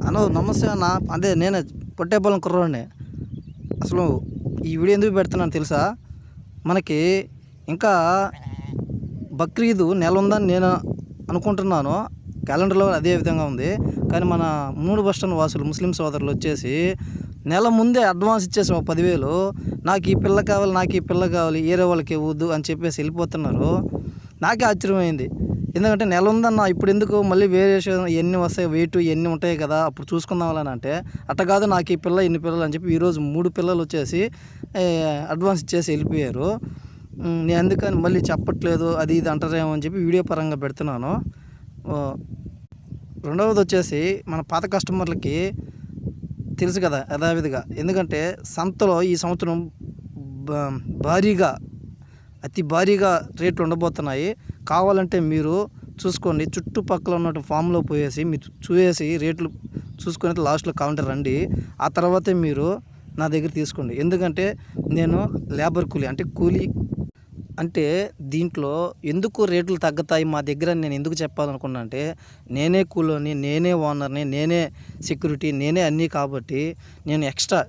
అన్న నమస్తే అన్న. అదే నేనే పొట్టేపాలెం కుర్రోడిని. అసలు ఈ వీడియో ఎందుకు పెడుతున్నాను తెలుసా? మనకి ఇంకా బక్రీదు నెల ఉందని నేను అనుకుంటున్నాను. క్యాలెండర్లో అదే విధంగా ఉంది. కానీ మన మునుగోడు బస్ స్టాండ్ వాసులు ముస్లిం సోదరులు వచ్చేసి నెల ముందే అడ్వాన్స్ ఇచ్చేసాం 10,000. నాకు ఈ పిల్ల కావాలి, నాకు ఈ పిల్ల కావాలి, ఏరే వాళ్ళకి ఇవ్వద్దు అని చెప్పేసి వెళ్ళిపోతున్నారు. నాకే ఆశ్చర్యమైంది. ఎందుకంటే నెల ఉందన్న, ఇప్పుడు ఎందుకు మళ్ళీ వేరియేషన్ ఎన్ని వస్తాయి, వెయిట్ ఎన్ని ఉంటాయి కదా, అప్పుడు చూసుకుందామని అంటే అట్ట కాదు, నాకు ఈ పిల్ల ఇన్ని పిల్లలు అని చెప్పి ఈరోజు 3 పిల్లలు వచ్చేసి అడ్వాన్స్ ఇచ్చేసి వెళ్ళిపోయారు. నేను అందుకని మళ్ళీ చెప్పట్లేదు, అది ఇది అంటారేమో అని చెప్పి వీడియో పరంగా పెడుతున్నాను. రెండవది వచ్చేసి మన పాత కస్టమర్లకి తెలుసు కదా యథావిధిగా, ఎందుకంటే సంతలో ఈ సంవత్సరం భారీగా అతి భారీగా రేట్లు ఉండబోతున్నాయి. కావాలంటే మీరు చూసుకోండి, చుట్టుపక్కల ఉన్న ఫామ్లో పోయేసి మీరు చూసేసి రేట్లు చూసుకొని లాస్ట్లో కౌంటర్ రండి. ఆ తర్వాతే మీరు నా దగ్గర తీసుకోండి. ఎందుకంటే నేను లేబర్ కూలీ అంటే కూలీ అంటే దీంట్లో ఎందుకు రేట్లు తగ్గుతాయి మా దగ్గర నేను ఎందుకు చెప్పాలనుకున్నా అంటే, నేనే కూలోని, నేనే ఓనర్ని, నేనే సెక్యూరిటీ, నేనే అన్నీ కాబట్టి నేను ఎక్స్ట్రా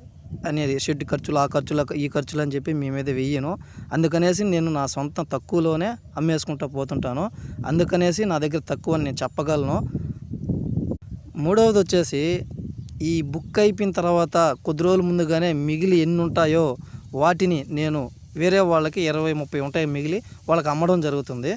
అనేది షెడ్ ఖర్చులు, ఆ ఖర్చులు, ఈ ఖర్చులు అని చెప్పి మీ మీద వెయ్యను. అందుకనేసి నేను నా సొంతం తక్కువలోనే అమ్మేసుకుంటూ పోతుంటాను. అందుకనేసి నా దగ్గర తక్కువ అని నేను చెప్పగలను. మూడవది వచ్చేసి ఈ బుక్ అయిపోయిన తర్వాత కొద్ది రోజుల ముందుగానే మిగిలి ఎన్ని ఉంటాయో వాటిని నేను వేరే వాళ్ళకి 20-30 ఉంటాయి మిగిలి వాళ్ళకి అమ్మడం జరుగుతుంది.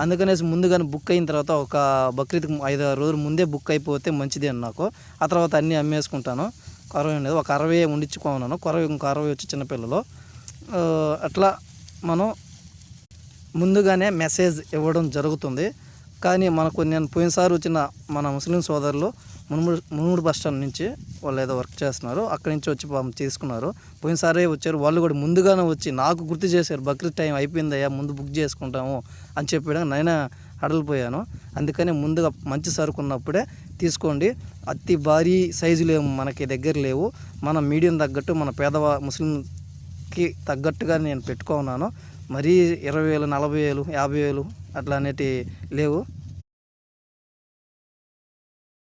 అందుకనేసి ముందుగానే బుక్ అయిన తర్వాత ఒక బక్రీద్కి 5-6 రోజులు ముందే బుక్ అయిపోతే మంచిది అని నాకు. ఆ తర్వాత అన్నీ అమ్మేసుకుంటాను. 60 ఉండేది ఒక 60 ఉండించుకున్నాను, ఇంకో 60 వచ్చి చిన్నపిల్లలు. అట్లా మనం ముందుగానే మెసేజ్ ఇవ్వడం జరుగుతుంది. కానీ మనకు నేను పోయినసారి వచ్చిన మన ముస్లిం సోదరులు మునుగోడు బస్ స్టాండ్ నుంచి వాళ్ళు ఏదో వర్క్ చేస్తున్నారు, అక్కడి నుంచి వచ్చి తీసుకున్నారు. పోయినసారే వచ్చారు, వాళ్ళు కూడా ముందుగానే వచ్చి నాకు గుర్తు చేశారు, బక్రీద్ టైం అయిపోయిందయ్యా ముందు బుక్ చేసుకుంటాము అని చెప్పడం నేనే అడలిపోయాను. అందుకని ముందుగా మంచి సరుకు ఉన్నప్పుడే తీసుకోండి. అతి భారీ సైజులు ఏమో మనకి దగ్గర లేవు. మన మీడియం తగ్గట్టు మన ముస్లింకి తగ్గట్టుగా నేను పెట్టుకున్నాను. మరీ 20,000, 40,000, 50,000 అట్లా అనేటివి లేవు.